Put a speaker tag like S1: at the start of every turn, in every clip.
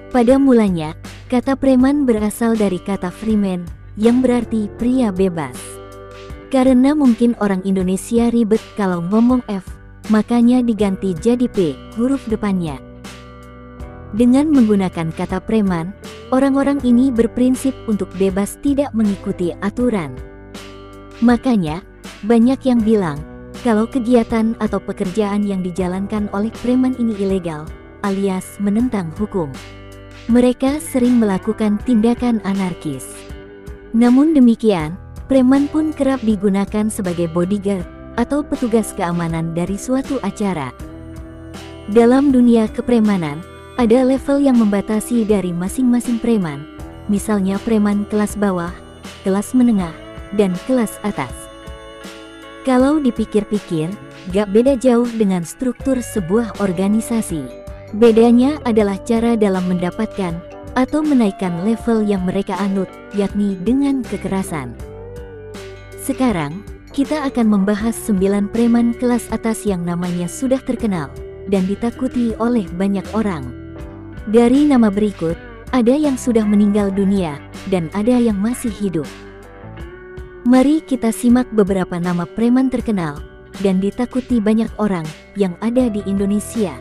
S1: Pada mulanya, kata preman berasal dari kata freeman, yang berarti pria bebas. Karena mungkin orang Indonesia ribet kalau ngomong F, makanya diganti jadi P, huruf depannya. Dengan menggunakan kata preman, orang-orang ini berprinsip untuk bebas tidak mengikuti aturan. Makanya, banyak yang bilang, kalau kegiatan atau pekerjaan yang dijalankan oleh preman ini ilegal, alias menentang hukum. Mereka sering melakukan tindakan anarkis. Namun demikian, preman pun kerap digunakan sebagai bodyguard atau petugas keamanan dari suatu acara. Dalam dunia kepremanan, ada level yang membatasi dari masing-masing preman, misalnya preman kelas bawah, kelas menengah, dan kelas atas. Kalau dipikir-pikir, gak beda jauh dengan struktur sebuah organisasi. Bedanya adalah cara dalam mendapatkan atau menaikkan level yang mereka anut, yakni dengan kekerasan. Sekarang, kita akan membahas 9 preman kelas atas yang namanya sudah terkenal dan ditakuti oleh banyak orang. Dari nama berikut, ada yang sudah meninggal dunia dan ada yang masih hidup. Mari kita simak beberapa nama preman terkenal dan ditakuti banyak orang yang ada di Indonesia.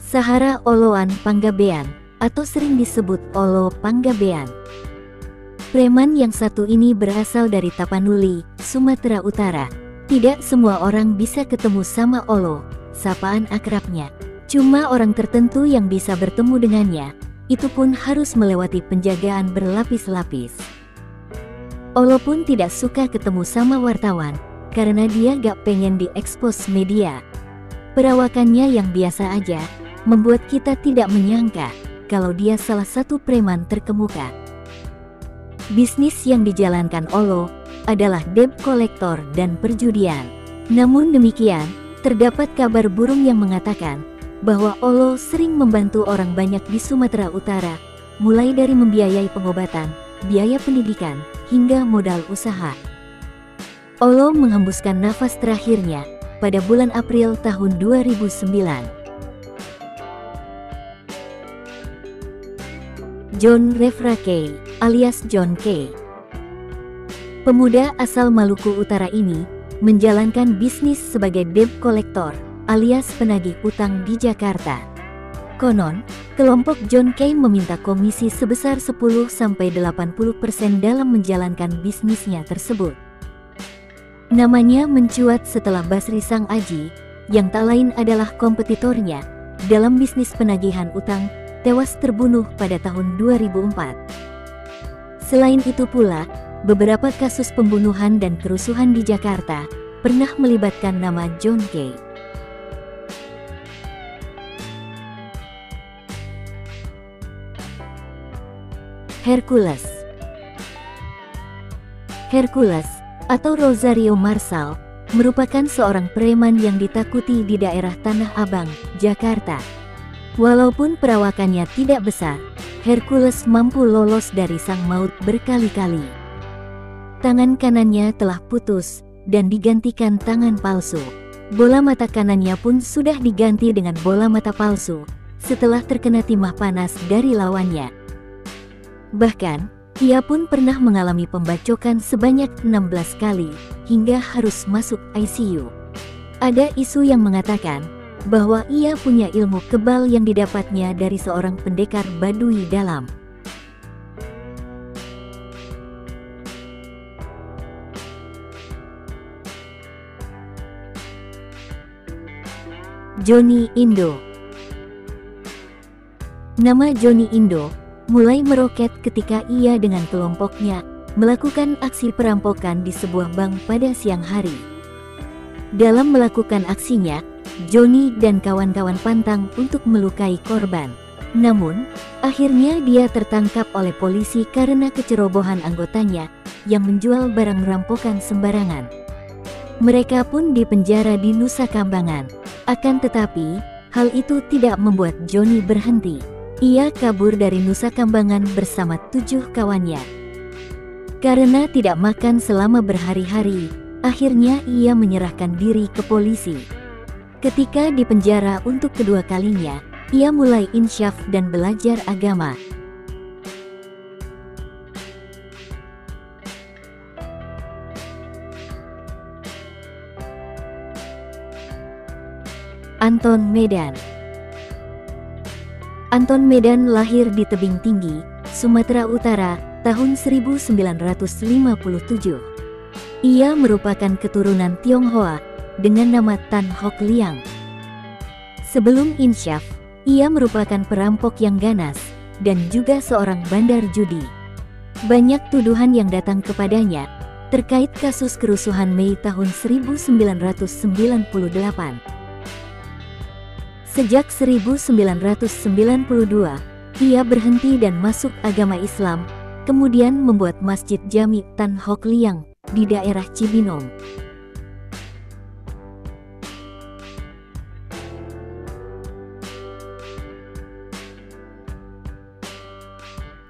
S1: Sahara Oloan Panggabean, atau sering disebut Olo Panggabean. Preman yang satu ini berasal dari Tapanuli, Sumatera Utara. Tidak semua orang bisa ketemu sama Olo, sapaan akrabnya. Cuma orang tertentu yang bisa bertemu dengannya, itu pun harus melewati penjagaan berlapis-lapis. Olo pun tidak suka ketemu sama wartawan, karena dia gak pengen diekspos media. Perawakannya yang biasa aja, membuat kita tidak menyangka kalau dia salah satu preman terkemuka. Bisnis yang dijalankan Olo adalah debt collector dan perjudian. Namun demikian, terdapat kabar burung yang mengatakan bahwa Olo sering membantu orang banyak di Sumatera Utara, mulai dari membiayai pengobatan, biaya pendidikan, hingga modal usaha. Olo menghembuskan nafas terakhirnya pada bulan April tahun 2009. John Refra Kay, alias John Kay. Pemuda asal Maluku Utara ini menjalankan bisnis sebagai debt collector, alias penagih utang di Jakarta. Konon, kelompok John Kay meminta komisi sebesar 10–80% dalam menjalankan bisnisnya tersebut. Namanya mencuat setelah Basri Sang Aji, yang tak lain adalah kompetitornya dalam bisnis penagihan utang, tewas terbunuh pada tahun 2004. Selain itu pula, beberapa kasus pembunuhan dan kerusuhan di Jakarta pernah melibatkan nama John Kay. Hercules. Hercules, atau Rosario Marsal, merupakan seorang preman yang ditakuti di daerah Tanah Abang, Jakarta. Walaupun perawakannya tidak besar, Hercules mampu lolos dari sang maut berkali-kali. Tangan kanannya telah putus dan digantikan tangan palsu. Bola mata kanannya pun sudah diganti dengan bola mata palsu setelah terkena timah panas dari lawannya. Bahkan, ia pun pernah mengalami pembacokan sebanyak 16 kali hingga harus masuk ICU. Ada isu yang mengatakan bahwa ia punya ilmu kebal yang didapatnya dari seorang pendekar Baduy dalam. Johnny Indo. Nama Johnny Indo mulai meroket ketika ia dengan kelompoknya melakukan aksi perampokan di sebuah bank pada siang hari. Dalam melakukan aksinya, Johnny dan kawan-kawan pantang untuk melukai korban. Namun, akhirnya dia tertangkap oleh polisi karena kecerobohan anggotanya yang menjual barang rampokan sembarangan. Mereka pun dipenjara di Nusa Kambangan. Akan tetapi, hal itu tidak membuat Johnny berhenti. Ia kabur dari Nusa Kambangan bersama 7 kawannya. Karena tidak makan selama berhari-hari, akhirnya ia menyerahkan diri ke polisi. Ketika di penjara untuk kedua kalinya, ia mulai insyaf dan belajar agama. Anton Medan. Anton Medan lahir di Tebing Tinggi, Sumatera Utara, tahun 1957. Ia merupakan keturunan Tionghoa dengan nama Tan Hock Liang. Sebelum insyaf, ia merupakan perampok yang ganas dan juga seorang bandar judi. Banyak tuduhan yang datang kepadanya terkait kasus kerusuhan Mei tahun 1998. Sejak 1992, ia berhenti dan masuk agama Islam, kemudian membuat Masjid Jami Tan Hock Liang di daerah Cibinong.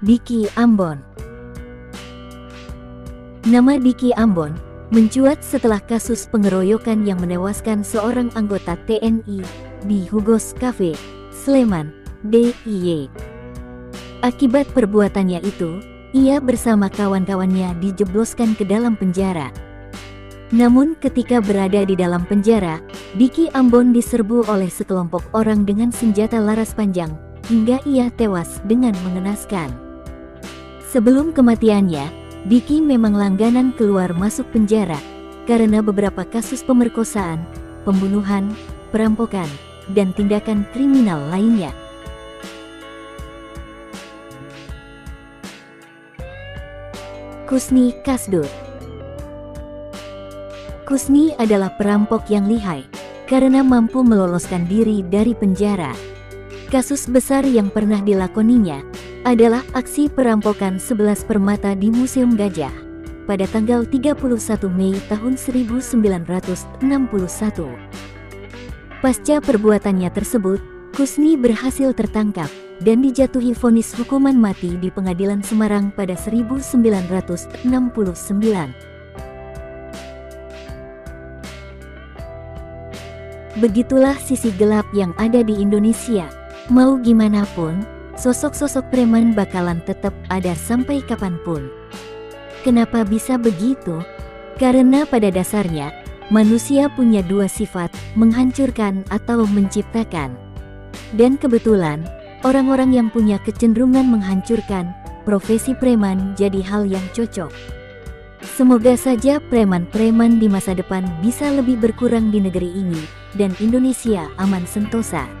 S1: Diki Ambon. Nama Diki Ambon mencuat setelah kasus pengeroyokan yang menewaskan seorang anggota TNI di Hugos Cafe, Sleman, DIY. Akibat perbuatannya itu, ia bersama kawan-kawannya dijebloskan ke dalam penjara. Namun ketika berada di dalam penjara, Diki Ambon diserbu oleh sekelompok orang dengan senjata laras panjang, hingga ia tewas dengan mengenaskan. Sebelum kematiannya, Diki memang langganan keluar masuk penjara, karena beberapa kasus pemerkosaan, pembunuhan, perampokan, dan tindakan kriminal lainnya. Kusni Kasdur. Kusni adalah perampok yang lihai, karena mampu meloloskan diri dari penjara. Kasus besar yang pernah dilakoninya adalah aksi perampokan 11 permata di Museum Gajah pada tanggal 31 Mei tahun 1961. Pasca perbuatannya tersebut, Kusni berhasil tertangkap dan dijatuhi vonis hukuman mati di Pengadilan Semarang pada 1969. Begitulah sisi gelap yang ada di Indonesia. Mau gimana pun, sosok-sosok preman bakalan tetap ada sampai kapanpun. Kenapa bisa begitu? Karena pada dasarnya, manusia punya dua sifat, menghancurkan atau menciptakan. Dan kebetulan, orang-orang yang punya kecenderungan menghancurkan, profesi preman jadi hal yang cocok. Semoga saja preman-preman di masa depan bisa lebih berkurang di negeri ini, dan Indonesia aman sentosa.